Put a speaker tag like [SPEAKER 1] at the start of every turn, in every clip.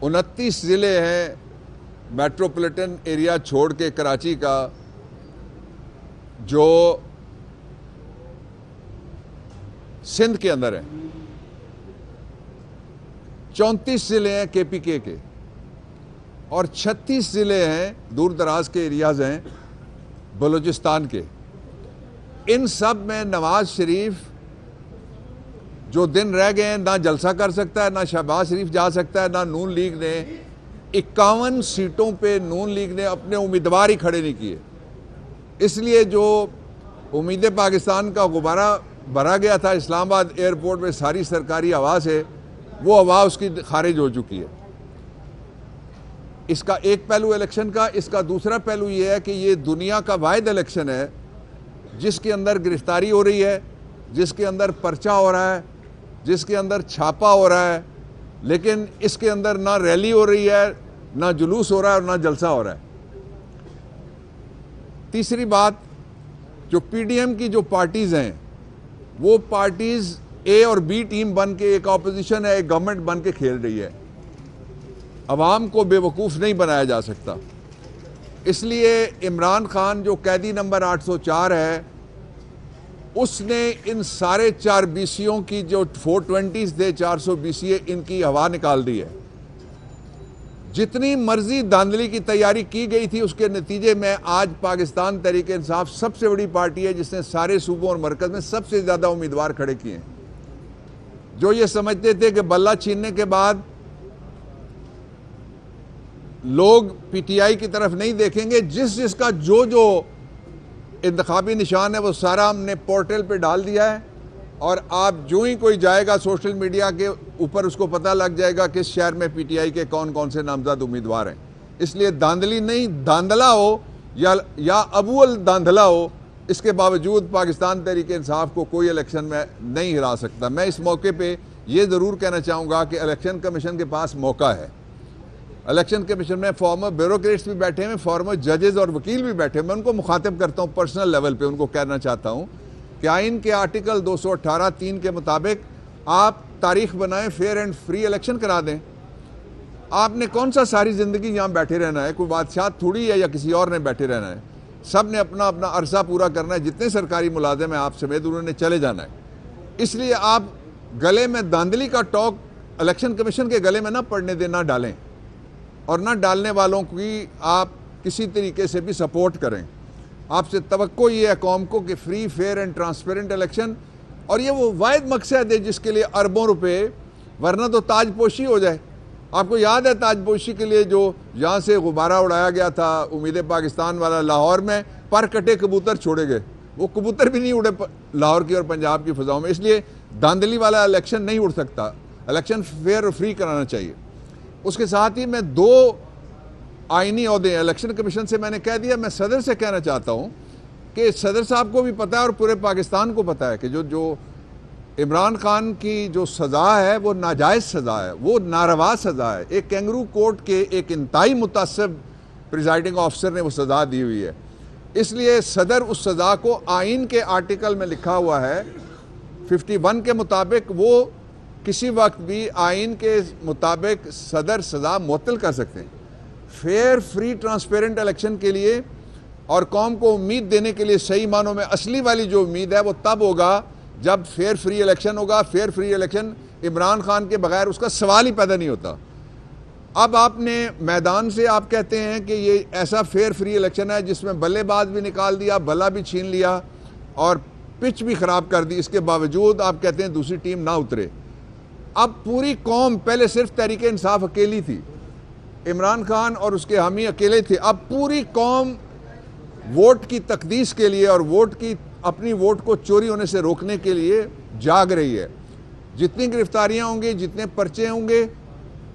[SPEAKER 1] 29 ضلع ہیں metropolitan area چھوڑ کے کراچی کا جو سندھ کے اندر ہیں. 34 ضلع ہیں کے پی کے اور 36 ضلع ہیں دور دراز کے ایریاز ہیں بلوچستان کے. ان سب میں نواز شریف جو دن رہ گئے ہیں نہ جلسہ کر سکتا ہے، نہ شہباز شریف جا سکتا ہے، نہ نون لیگ نے 51 سیٹوں پہ نون لیگ نے اپنے امیدوار ہی کھڑے نہیں کیے. اس لیے جو امید پاکستان کا غبارہ بھرا گیا تھا اسلام آباد ایئرپورٹ میں ساری سرکاری ہوا سے، وہ ہوا اس کی خارج ہو چکی ہے. اس کا ایک پہلو الیکشن کا. اس کا دوسرا پہلو یہ ہے کہ یہ دنیا کا واحد الیکشن ہے جس کے اندر گرفتاری ہو رہی ہے، جس کے اندر پرچہ ہو رہا ہے، جس کے اندر چھاپا ہو رہا ہے، لیکن اس کے اندر نہ ریلی ہو رہی ہے، نہ جلوس ہو رہا ہے اور نہ جلسہ ہو رہا ہے. تیسری بات، جو پی ڈی ایم کی جو پارٹیز ہیں وہ پارٹیز اے اور بی ٹیم بن کے ایک اپوزیشن ہے، ایک گورنمنٹ بن کے کھیل رہی ہے. عوام کو بے وقوف نہیں بنایا جا سکتا. اس لیے عمران خان جو قیدی نمبر 804 ہے، اس نے ان سارے 4 بی سیوں کی جو 420 تھے 400 بی سی ان کی ہوا نکال دی ہے. جتنی مرضی دھاندلی کی تیاری کی گئی تھی اس کے نتیجے میں آج پاکستان تحریک انصاف سب سے بڑی پارٹی ہے جس نے سارے صوبوں اور مرکز میں سب سے زیادہ امیدوار کھڑے کیے ہیں. جو یہ سمجھتے تھے کہ بلہ چھیننے کے بعد لوگ پی ٹی آئی کی طرف نہیں دیکھیں گے، جس کا جو انتخابی نشان ہے وہ سارا ہم نے پورٹل پہ ڈال دیا ہے، اور آپ جو ہی کوئی جائے گا سوشل میڈیا کے اوپر اس کو پتہ لگ جائے گا کس شہر میں پی ٹی آئی کے کون کون سے نامزد امیدوار ہیں. اس لیے دھاندلی نہیں، دھاندلا ہو یا ابول دھاندلا ہو، اس کے باوجود پاکستان تحریک انصاف کو کوئی الیکشن میں نہیں ہرا سکتا. میں اس موقع پہ یہ ضرور کہنا چاہوں گا کہ الیکشن کمیشن کے پاس موقع ہے. الیکشن کمیشن میں فارمر بیوروکریٹس بھی بیٹھے ہیں، فارمر ججز اور وکیل بھی بیٹھے ہیں. میں ان کو مخاطب کرتا ہوں پرسنل لیول پہ، ان کو کہنا چاہتا ہوں کہ آئین کے آرٹیکل 218(3) کے مطابق آپ تاریخ بنائیں، فیئر اینڈ فری الیکشن کرا دیں. آپ نے کون سا ساری زندگی یہاں بیٹھے رہنا ہے؟ کوئی بادشاہ تھوڑی ہے یا کسی اور نے بیٹھے رہنا ہے. سب نے اپنا اپنا عرصہ پورا کرنا ہے. جتنے سرکاری ملازم ہیں آپ سمیت انہوں نے چلے جانا ہے. اس لیے آپ گلے میں دھاندلی کا ٹوک الیکشن کمیشن کے گلے میں نہ پڑنے دیں، نہ ڈالیں، اور نہ ڈالنے والوں کی آپ کسی طریقے سے بھی سپورٹ کریں. آپ سے توقع یہ ہے قوم کو کہ free, fair and transparent election, اور یہ وہ واحد مقصد ہے جس کے لیے اربوں روپے، ورنہ تو تاج پوشی ہو جائے. آپ کو یاد ہے تاج پوشی کے لیے جو یہاں سے غبارہ اڑایا گیا تھا امید پاکستان والا، لاہور میں پر کٹے کبوتر چھوڑے گئے، وہ کبوتر بھی نہیں اڑے لاہور کی اور پنجاب کی فضاؤں میں. اس لیے دھاندلی والا الیکشن نہیں اڑ سکتا. الیکشن فیئر اور فری کرانا چاہیے. اس کے ساتھ ہی میں 2 آئینی عہدے الیکشن کمیشن سے میں نے کہہ دیا. میں صدر سے کہنا چاہتا ہوں کہ صدر صاحب کو بھی پتہ ہے اور پورے پاکستان کو پتہ ہے کہ جو عمران خان کی جو سزا ہے وہ ناجائز سزا ہے، وہ ناروا سزا ہے. ایک کینگرو کورٹ کے ایک انتہائی متعصب پریزائڈنگ آفیسر نے وہ سزا دی ہوئی ہے. اس لیے صدر اس سزا کو آئین کے آرٹیکل میں لکھا ہوا ہے 51 کے مطابق، وہ کسی وقت بھی آئین کے مطابق صدر سزا معطل کر سکتے ہیں. فیئر، فری، ٹرانسپیرنٹ الیکشن کے لیے اور قوم کو امید دینے کے لیے صحیح معنوں میں اصلی والی جو امید ہے وہ تب ہوگا جب فیئر فری الیکشن ہوگا. Fair free election Imran Khan کے بغیر اس کا سوال ہی پیدا نہیں ہوتا. اب آپ نے میدان سے آپ کہتے ہیں کہ یہ ایسا فیئر فری الیکشن ہے جس میں بلے باز بھی نکال دیا، بلا بھی چھین لیا اور پچ بھی خراب کر دی. اس کے باوجود آپ کہتے ہیں دوسری ٹیم نہ اترے. اب پوری قوم، پہلے صرف تحریک انصاف اکیلی تھی، عمران خان اور اس کے حامی اکیلے تھے، اب پوری قوم ووٹ کی تقدیس کے لیے اور اپنی ووٹ کو چوری ہونے سے روکنے کے لیے جاگ رہی ہے. جتنی گرفتاریاں ہوں گی، جتنے پرچے ہوں گے،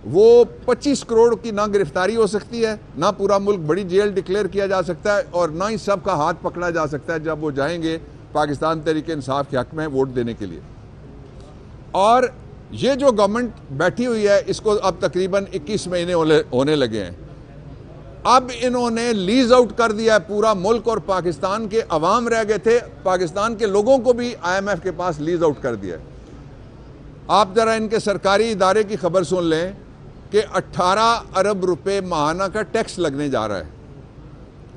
[SPEAKER 1] وہ 25 کروڑ کی نہ گرفتاری ہو سکتی ہے، نہ پورا ملک بڑی جیل ڈکلیئر کیا جا سکتا ہے، اور نہ ہی سب کا ہاتھ پکڑا جا سکتا ہے جب وہ جائیں گے پاکستان تحریک انصاف کے حق میں ووٹ دینے کے لیے. اور یہ جو گورنمنٹ بیٹھی ہوئی ہے اس کو اب تقریباً 21 مہینے ہونے لگے ہیں. اب انہوں نے لیز آؤٹ کر دیا ہے پورا ملک، اور پاکستان کے عوام رہ گئے تھے، پاکستان کے لوگوں کو بھی آئی ایم ایف کے پاس لیز آؤٹ کر دیا ہے. آپ ذرا ان کے سرکاری ادارے کی خبر سن لیں. کہ 18 ارب روپے ماہانہ کا ٹیکس لگنے جا رہا ہے۔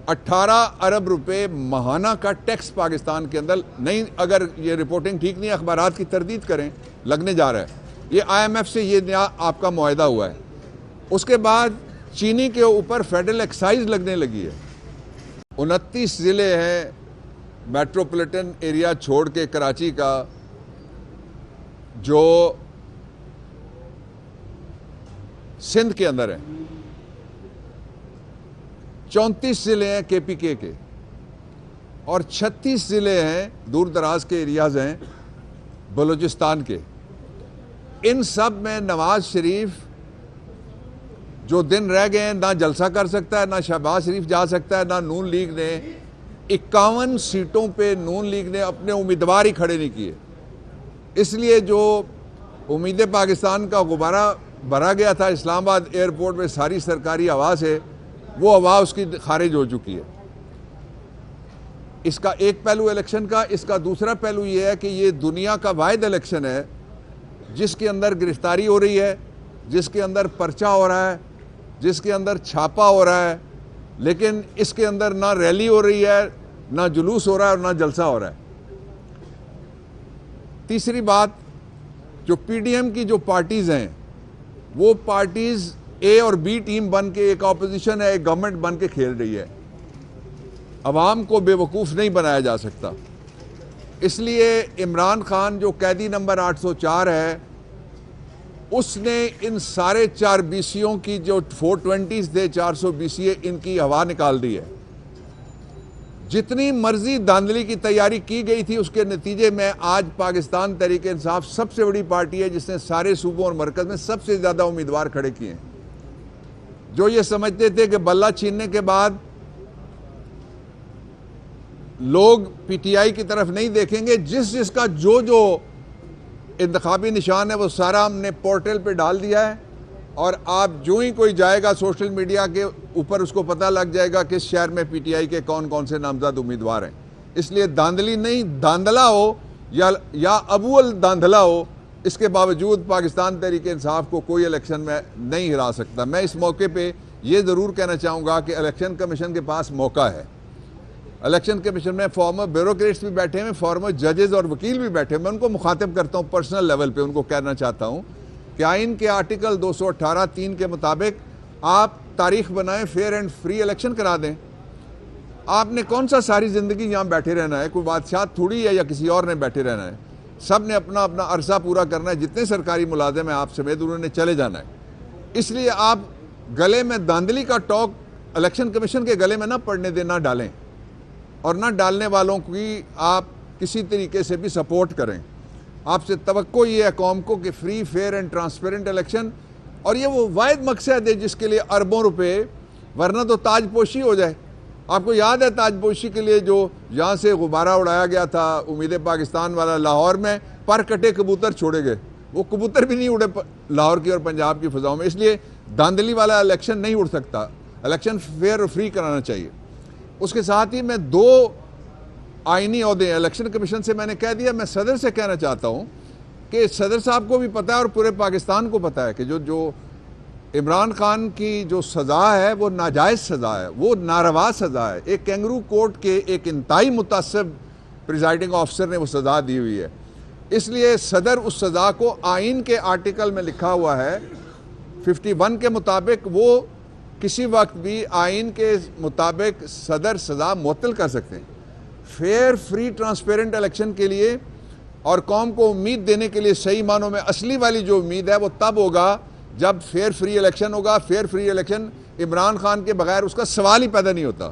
[SPEAKER 1] 18 ارب روپے ماہانہ کا ٹیکس پاکستان کے اندر نہیں، اگر یہ رپورٹنگ ٹھیک نہیں، اخبارات کی تردید کریں، لگنے جا رہا ہے۔ یہ IMF سے یہ نیا آپ کا معاہدہ ہوا ہے۔ اس کے بعد چینی کے اوپر فیڈرل ایکسائز لگنے لگی ہے۔ 29 ضلع ہیں میٹروپولیٹن ایریا چھوڑ کے کراچی کا، جو سندھ کے اندر ہیں۔ 34 ضلع ہیں KPK کے، اور 36 ضلع ہیں دور دراز کے ایریاز ہیں بلوچستان کے۔ ان سب میں نواز شریف جو دن رہ گئے ہیں، نہ جلسہ کر سکتا ہے، نہ شہباز شریف جا سکتا ہے، نہ نون لیگ نے 51 سیٹوں پہ نون لیگ نے اپنے امیدوار ہی کھڑے نہیں کیے۔ اس لیے جو امید پاکستان کا غبارہ بھرا گیا تھا اسلام آباد ایئرپورٹ میں ساری سرکاری ہوا سے، وہ ہوا اس کی خارج ہو چکی ہے۔ اس کا ایک پہلو الیکشن کا، اس کا دوسرا پہلو یہ ہے کہ یہ دنیا کا واحد الیکشن ہے جس کے اندر گرفتاری ہو رہی ہے، جس کے اندر پرچہ ہو رہا ہے، جس کے اندر چھاپا ہو رہا ہے، لیکن اس کے اندر نہ ریلی ہو رہی ہے، نہ جلوس ہو رہا ہے، اور نہ جلسہ ہو رہا ہے۔ تیسری بات، جو PDM کی جو پارٹیز ہیں، وہ پارٹیز A اور B ٹیم بن کے ایک اپوزیشن ہے، ایک گورنمنٹ بن کے کھیل رہی ہے۔ عوام کو بے وقوف نہیں بنایا جا سکتا۔ اس لیے عمران خان جو قیدی نمبر 804 ہے، اس نے ان سارے 4 BCوں کی جو 420 تھے، 400 BCA، ان کی ہوا نکال دی ہے۔ جتنی مرضی دھاندلی کی تیاری کی گئی تھی، اس کے نتیجے میں آج پاکستان تحریک انصاف سب سے بڑی پارٹی ہے جس نے سارے صوبوں اور مرکز میں سب سے زیادہ امیدوار کھڑے کیے ہیں۔ جو یہ سمجھتے تھے کہ بلہ چھیننے کے بعد لوگ PTI کی طرف نہیں دیکھیں گے، جس کا جو انتخابی نشان ہے وہ سارا ہم نے پورٹل پہ ڈال دیا ہے، اور آپ جو ہی کوئی جائے گا سوشل میڈیا کے اوپر اس کو پتہ لگ جائے گا کہ اس شہر میں PTI کے کون کون سے نامزد امیدوار ہیں۔ اس لیے دھاندلی نہیں، دھاندلا ہو یا ابو الدھاندلا ہو، اس کے باوجود پاکستان تحریک انصاف کو کوئی الیکشن میں نہیں ہرا سکتا۔ میں اس موقع پہ یہ ضرور کہنا چاہوں گا کہ الیکشن کمیشن کے پاس موقع ہے۔ الیکشن کمیشن میں فارمر بیوروکریٹس بھی بیٹھے ہیں، فارمر ججز اور وکیل بھی بیٹھے ہیں۔ میں ان کو مخاطب کرتا ہوں پرسنل لیول پہ، ان کو کہنا چاہتا ہوں کہ آئین کے آرٹیکل 218(3) کے مطابق آپ تاریخ بنائیں، فیئر اینڈ فری الیکشن کرا دیں۔ آپ نے کون سا ساری زندگی یہاں بیٹھے رہنا ہے؟ کوئی بادشاہ تھوڑی ہے یا کسی اور نے بیٹھے رہنا ہے۔ سب نے اپنا اپنا عرصہ پورا کرنا ہے۔ جتنے سرکاری ملازم ہیں آپ سمیت، انہوں نے چلے جانا ہے۔ اس لیے آپ گلے میں دھاندلی کا ٹوک الیکشن کمیشن کے گلے میں نہ پڑنے دیں، نہ ڈالیں، اور نہ ڈالنے والوں کی آپ کسی طریقے سے بھی سپورٹ کریں۔ آپ سے توقع یہ ہے قوم کو کہ free, fair and transparent election, اور یہ وہ واحد مقصد ہے جس کے لیے اربوں روپے، ورنہ تو تاج پوشی ہو جائے۔ آپ کو یاد ہے تاج پوشی کے لیے جو یہاں سے غبارہ اڑایا گیا تھا امید پاکستان والا، لاہور میں پر کٹے کبوتر چھوڑے گئے، وہ کبوتر بھی نہیں اڑے لاہور کی اور پنجاب کی فضاؤں میں۔ اس لیے دھاندلی والا الیکشن نہیں اڑ سکتا، الیکشن فیئر اور فری کرانا چاہیے۔ اس کے ساتھ ہی میں 2 آئینی عہدے ہیں الیکشن کمیشن سے میں نے کہہ دیا۔ میں صدر سے کہنا چاہتا ہوں کہ صدر صاحب کو بھی پتہ ہے اور پورے پاکستان کو پتہ ہے کہ جو عمران خان کی جو سزا ہے وہ ناجائز سزا ہے، وہ ناروا سزا ہے۔ ایک کینگرو کورٹ کے ایک انتہائی متعصب پریزائڈنگ آفیسر نے وہ سزا دی ہوئی ہے۔ اس لیے صدر اس سزا کو آئین کے آرٹیکل میں لکھا ہوا ہے 51 کے مطابق، وہ کسی وقت بھی آئین کے مطابق صدر سزا معطل کر سکتے ہیں۔ فیئر، فری، ٹرانسپیرنٹ الیکشن کے لیے اور قوم کو امید دینے کے لیے صحیح معنوں میں اصلی والی جو امید ہے وہ تب ہوگا جب فیئر فری الیکشن ہوگا۔ Fair free election Imran Khan کے بغیر اس کا سوال ہی پیدا نہیں ہوتا۔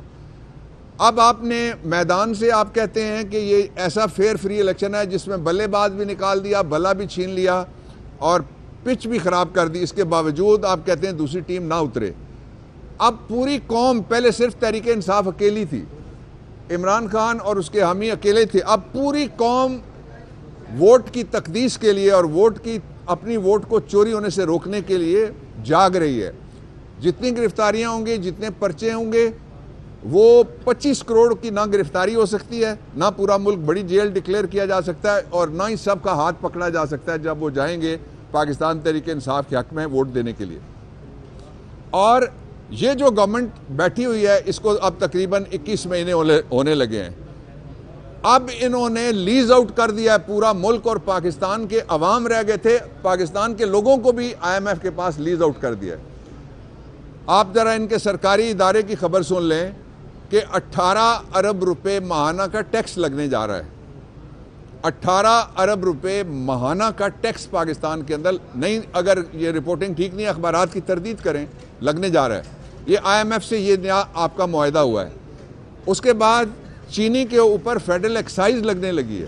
[SPEAKER 1] اب آپ نے میدان سے آپ کہتے ہیں کہ یہ ایسا فیئر فری الیکشن ہے جس میں بلے باز بھی نکال دیا، بلا بھی چھین لیا اور پچ بھی خراب کر دی، اس کے باوجود آپ کہتے ہیں دوسری ٹیم نہ اترے۔ اب پوری قوم، پہلے صرف تحریک انصاف اکیلی تھی، عمران خان اور اس کے حامی اکیلے تھے، اب پوری قوم ووٹ کی تقدیس کے لیے اور اپنی ووٹ کو چوری ہونے سے روکنے کے لیے جاگ رہی ہے۔ جتنی گرفتاریاں ہوں گی، جتنے پرچے ہوں گے، وہ 25 کروڑ کی نہ گرفتاری ہو سکتی ہے، نہ پورا ملک بڑی جیل ڈکلیئر کیا جا سکتا ہے، اور نہ ہی سب کا ہاتھ پکڑا جا سکتا ہے جب وہ جائیں گے پاکستان تحریک انصاف کے حق میں ووٹ دینے کے لیے۔ اور یہ جو گورنمنٹ بیٹھی ہوئی ہے اس کو اب تقریباً 21 مہینے ہونے لگے ہیں. اب انہوں نے لیز آؤٹ کر دیا ہے پورا ملک, اور پاکستان کے عوام رہ گئے تھے, پاکستان کے لوگوں کو بھی آئی ایم ایف کے پاس لیز آؤٹ کر دیا ہے. آپ ذرا ان کے سرکاری ادارے کی خبر سن لیں کہ 18 ارب روپے ماہانہ کا ٹیکس لگنے جا رہا ہے. 18 ارب روپے ماہانہ کا ٹیکس پاکستان کے اندر, نہیں اگر یہ رپورٹنگ ٹھیک نہیں, اخبارات کی تردید کریں, لگنے جا رہا ہے. یہ آئی ایم ایف سے یہ نیا آپ کا معاہدہ ہوا ہے. اس کے بعد چینی کے اوپر فیڈرل ایکسائز لگنے لگی ہے.